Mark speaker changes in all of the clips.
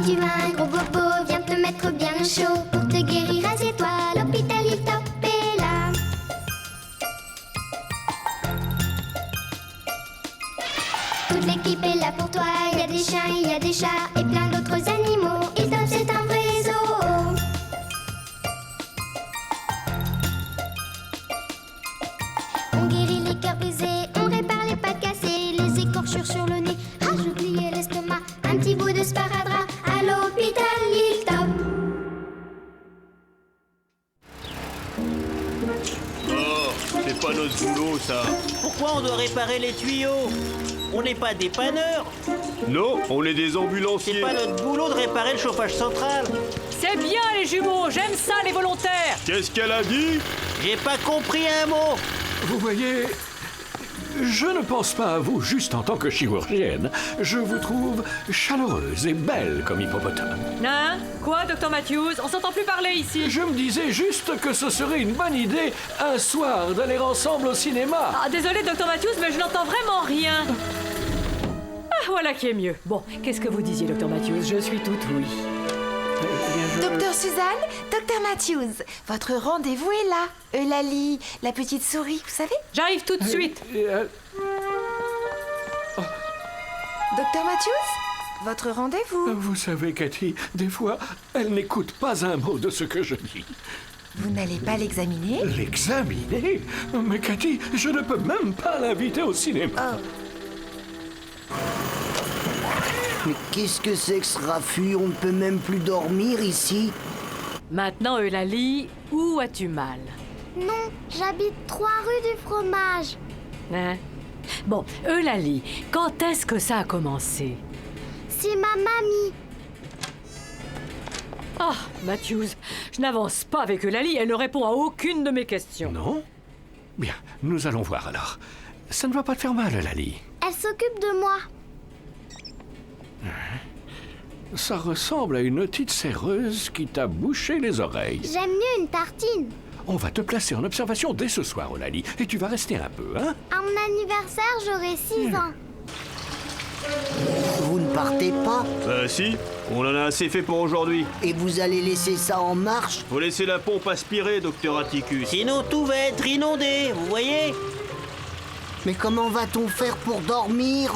Speaker 1: tu as un gros bobo, viens te mettre bien au chaud. Pour te guérir, assieds-toi, l'hôpital il top est là. Toute l'équipe est là pour toi, il y a des chiens, il y a des chats et plein d'autres animaux. Il top, c'est un vrai zoo. On guérit les cœurs brisés, on répare les pattes cassées, les écorchures sur le nez, rajoute-lui l'estomac, un petit bout de sparadrap, à l'hôpital il top.
Speaker 2: Oh, c'est pas notre boulot, ça.
Speaker 3: Pourquoi on doit réparer les tuyaux? On n'est pas dépanneurs.
Speaker 2: Non, on est des
Speaker 3: C'est
Speaker 2: ambulanciers.
Speaker 3: pas notre boulot de réparer le chauffage central.
Speaker 4: C'est bien les jumeaux, j'aime ça les volontaires.
Speaker 2: Qu'est-ce qu'elle a dit?
Speaker 3: J'ai pas compris un mot.
Speaker 5: Vous voyez, je ne pense pas à vous juste en tant que chirurgienne. Je vous trouve chaleureuse et belle comme hippopotame.
Speaker 4: Hein? Quoi, Dr Matthews? On s'entend plus parler ici.
Speaker 5: Je me disais juste que ce serait une bonne idée un soir d'aller ensemble au cinéma.
Speaker 4: Ah, désolé Dr Matthews, mais je n'entends vraiment rien. Ah, voilà qui est mieux. Bon, qu'est-ce que vous disiez, Dr Matthews? Je suis toute oui.
Speaker 6: Docteur Suzanne, Docteur Matthews, votre rendez-vous est là. Eulalie, la petite souris, vous savez?
Speaker 4: J'arrive tout de suite.
Speaker 6: Docteur Matthews, votre rendez-vous.
Speaker 5: Vous savez, Cathy, des fois, elle n'écoute pas un mot de ce que je dis.
Speaker 6: Vous n'allez pas l'examiner?
Speaker 5: L'examiner? Mais Cathy, je ne peux même pas l'inviter au cinéma.
Speaker 7: Mais qu'est-ce que c'est que ce raffut? On ne peut même plus dormir ici.
Speaker 4: Maintenant, Eulalie, où as-tu mal?
Speaker 1: Non, j'habite 3 rue du Fromage.
Speaker 4: Hein? Bon, Eulalie, quand est-ce que ça a commencé?
Speaker 1: C'est ma mamie.
Speaker 4: Ah, Matthews, je n'avance pas avec Eulalie, elle ne répond à aucune de mes questions.
Speaker 5: Non? Bien, nous allons voir alors. Ça ne va pas te faire mal, Lali.
Speaker 1: Elle s'occupe de moi.
Speaker 5: Ça ressemble à une otite séreuse qui t'a bouché les oreilles.
Speaker 1: J'aime mieux une tartine.
Speaker 5: On va te placer en observation dès ce soir, Eulalie, et tu vas rester un peu, hein?
Speaker 1: À mon anniversaire, j'aurai 6 ans.
Speaker 7: Vous ne partez pas
Speaker 2: Bah si, on en a assez fait pour aujourd'hui.
Speaker 7: et vous allez laisser ça en marche?
Speaker 2: Faut laisser la pompe aspirer, docteur Atticus.
Speaker 3: Sinon tout va être inondé, vous voyez?
Speaker 7: Mais comment va-t-on faire pour dormir?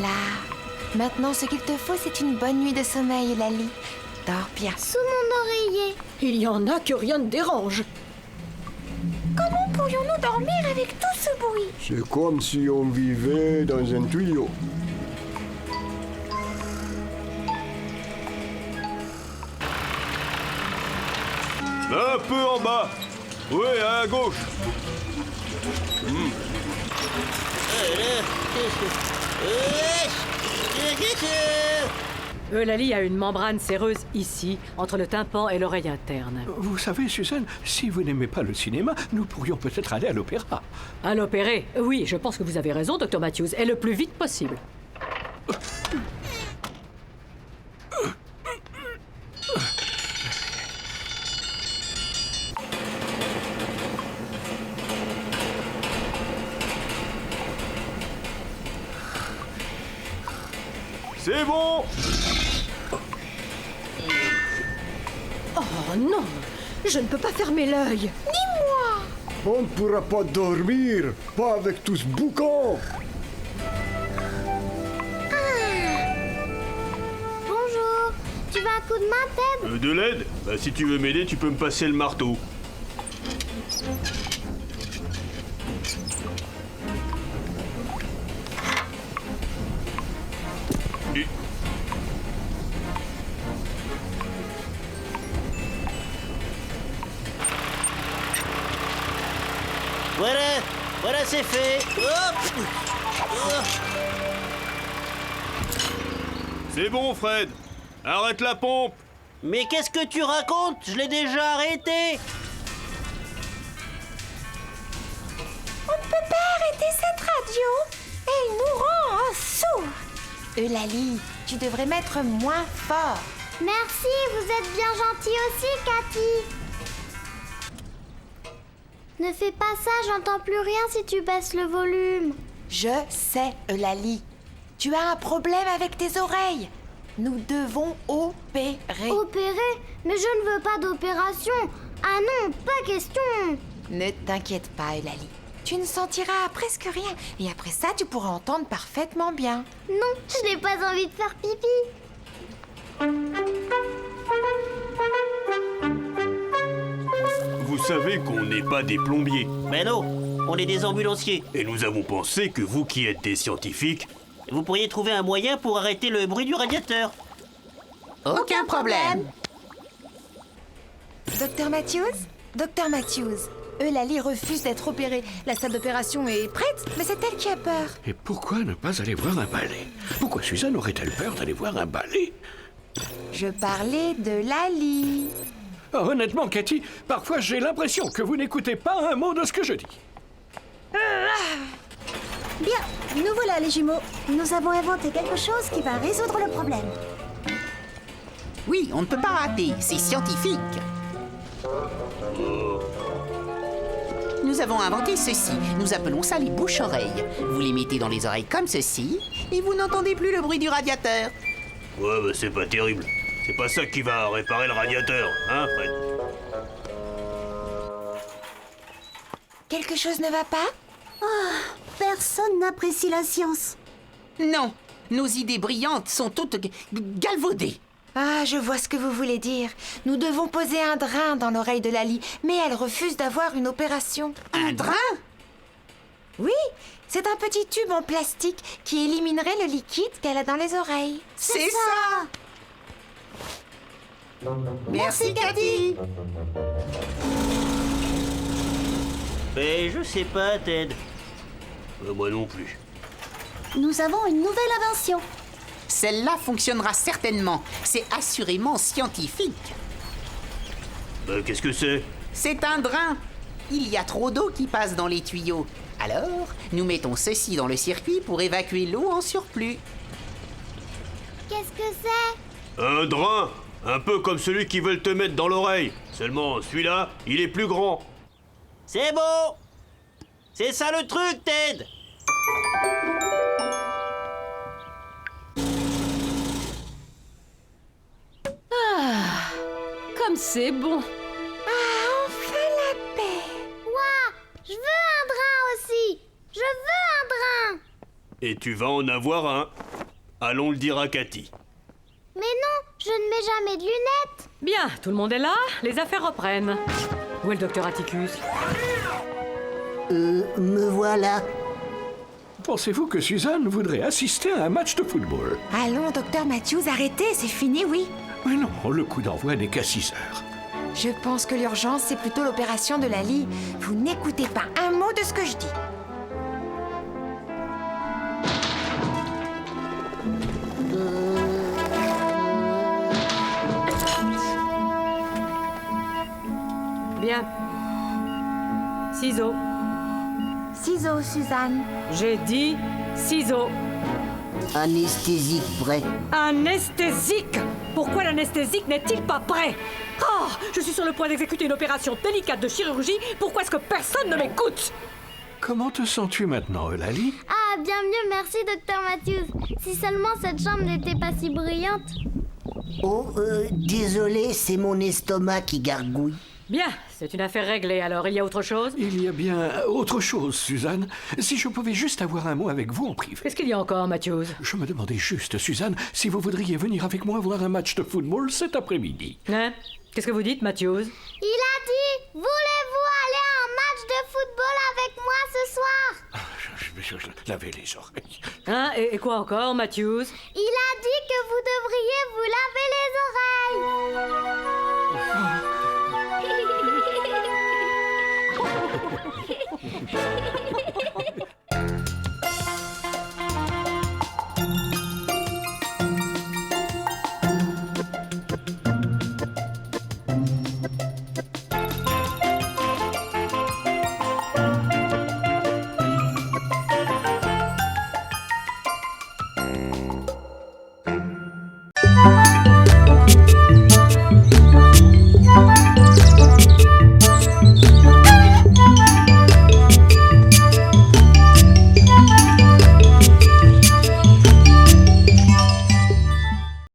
Speaker 6: Là. Maintenant, ce qu'il te faut, c'est une bonne nuit de sommeil, Eulalie. Dors bien.
Speaker 1: Sous mon oreiller.
Speaker 4: Il y en a que rien ne dérange.
Speaker 6: Comment pourrions-nous dormir avec tout ce bruit?
Speaker 8: C'est comme si on vivait dans un tuyau.
Speaker 2: Un peu en bas. Oui, à gauche.
Speaker 4: Eulalie a une membrane séreuse ici, entre le tympan et l'oreille interne.
Speaker 5: Vous savez, Suzanne, si vous n'aimez pas le cinéma, nous pourrions peut-être aller à l'opéra.
Speaker 4: À l'opérer? Oui, je pense que vous avez raison, Dr Matthews, et le plus vite possible.
Speaker 2: C'est bon.
Speaker 4: Oh non, je ne peux pas fermer l'œil.
Speaker 8: On ne pourra pas dormir, pas avec tout ce boucan.
Speaker 1: Bonjour. Tu veux un coup de main, Ted?
Speaker 2: De l'aide? Bah si tu veux m'aider, tu peux me passer le marteau.
Speaker 3: Voilà c'est fait. Hop.
Speaker 2: C'est bon, Fred. Arrête la pompe.
Speaker 3: Mais qu'est-ce que tu racontes? Je l'ai déjà arrêté.
Speaker 6: On ne peut pas arrêter cette radio. Elle nous rend sourds. Eulalie, tu devrais mettre moins fort.
Speaker 1: Merci, vous êtes bien gentille aussi, Cathy. Ne fais pas ça, j'entends plus rien si tu baisses le volume.
Speaker 6: Je sais, Eulalie. Tu as un problème avec tes oreilles. Nous devons opérer.
Speaker 1: Opérer? Mais je ne veux pas d'opération. Ah non, pas question.
Speaker 6: Ne t'inquiète pas, Eulalie. Tu ne sentiras presque rien. Et après ça, tu pourras entendre parfaitement bien.
Speaker 1: Non, je n'ai pas envie de faire pipi.
Speaker 2: Vous savez qu'on n'est pas des plombiers.
Speaker 3: Mais non, on est des ambulanciers.
Speaker 2: Et nous avons pensé que vous qui êtes des scientifiques,
Speaker 3: Vous pourriez trouver un moyen pour arrêter le bruit du radiateur.
Speaker 9: Aucun problème.
Speaker 6: Docteur Matthews, Eulalie refuse d'être opérée. La salle d'opération est prête, mais c'est elle qui a peur.
Speaker 5: Et pourquoi ne pas aller voir un ballet? Pourquoi Suzanne aurait-elle peur d'aller voir un ballet?
Speaker 6: Je parlais de Lali.
Speaker 5: Ah, honnêtement, Cathy, parfois j'ai l'impression que vous n'écoutez pas un mot de ce que je dis.
Speaker 10: Bien, nous voilà les jumeaux. Nous avons inventé quelque chose qui va résoudre le problème.
Speaker 9: Oui, on ne peut pas rater, c'est scientifique. Nous avons inventé ceci. Nous appelons ça les bouches-oreilles. Vous les mettez dans les oreilles comme ceci, et vous n'entendez plus le bruit du radiateur.
Speaker 2: ouais, bah, c'est pas terrible. C'est pas ça qui va réparer le radiateur, hein, Fred?
Speaker 6: Quelque chose ne va pas?
Speaker 10: Personne n'apprécie la science.
Speaker 9: Non, nos idées brillantes sont toutes galvaudées.
Speaker 6: Ah, je vois ce que vous voulez dire. Nous devons poser un drain dans l'oreille de Lali, mais elle refuse d'avoir une opération.
Speaker 9: Un drain?
Speaker 6: Oui, c'est un petit tube en plastique qui éliminerait le liquide qu'elle a dans les oreilles.
Speaker 9: C'est ça. Merci, Cathy.
Speaker 3: Mais je sais pas, Ted.
Speaker 2: Moi non plus.
Speaker 10: Nous avons une nouvelle invention.
Speaker 9: Celle-là fonctionnera certainement. C'est assurément scientifique.
Speaker 2: Qu'est-ce que c'est?
Speaker 9: C'est un drain. Il y a trop d'eau qui passe dans les tuyaux. Alors, nous mettons ceci dans le circuit pour évacuer l'eau en surplus.
Speaker 1: Qu'est-ce que c'est?
Speaker 2: Un drain! Un peu comme celui qu'ils veulent te mettre dans l'oreille. Seulement, celui-là, il est plus grand.
Speaker 3: C'est bon. C'est ça le truc, Ted.
Speaker 4: Comme c'est bon.
Speaker 6: Ah, enfin la paix.
Speaker 1: Ouah, je veux un drain aussi. Je veux un drain.
Speaker 2: Et tu vas en avoir un. Allons le dire à Cathy.
Speaker 1: Mais non, je ne mets jamais de lunettes.
Speaker 4: Bien, tout le monde est là, les affaires reprennent. Où est le docteur Atticus?
Speaker 7: Me voilà.
Speaker 5: Pensez-vous que Suzanne voudrait assister à un match de football?
Speaker 6: Allons, docteur Matthews, arrêtez, c'est fini, oui.
Speaker 5: Mais non, le coup d'envoi n'est qu'à 6 heures.
Speaker 6: Je pense que l'urgence, c'est plutôt l'opération de Lali. Vous n'écoutez pas un mot de ce que je dis.
Speaker 4: Bien. Ciseaux.
Speaker 6: Ciseaux, Suzanne.
Speaker 4: J'ai dit ciseaux.
Speaker 7: Anesthésique prêt.
Speaker 4: Anesthésique! Pourquoi l'anesthésique n'est-il pas prêt? Oh, je suis sur le point d'exécuter une opération délicate de chirurgie. Pourquoi est-ce que personne ne m'écoute?
Speaker 5: Comment te sens-tu maintenant, Eulalie?
Speaker 1: Ah, bien mieux, merci, docteur Matthews. Si seulement cette chambre n'était pas si bruyante.
Speaker 7: Oh, désolé, c'est mon estomac qui gargouille.
Speaker 4: Bien, c'est une affaire réglée. Alors, il y a autre chose?
Speaker 5: Il y a bien autre chose, Suzanne. Si je pouvais juste avoir un mot avec vous en privé.
Speaker 4: Qu'est-ce qu'il y a encore, Matthews?
Speaker 5: Je me demandais juste, Suzanne, si vous voudriez venir avec moi voir un match de football cet après-midi.
Speaker 4: Hein? Qu'est-ce que vous dites, Matthews?
Speaker 1: Il a dit, voulez-vous aller à un match de football avec moi ce soir?
Speaker 5: Je lavais les oreilles.
Speaker 4: Hein? Et quoi encore, Matthews?
Speaker 1: Il a dit que vous devriez vous laver les oreilles.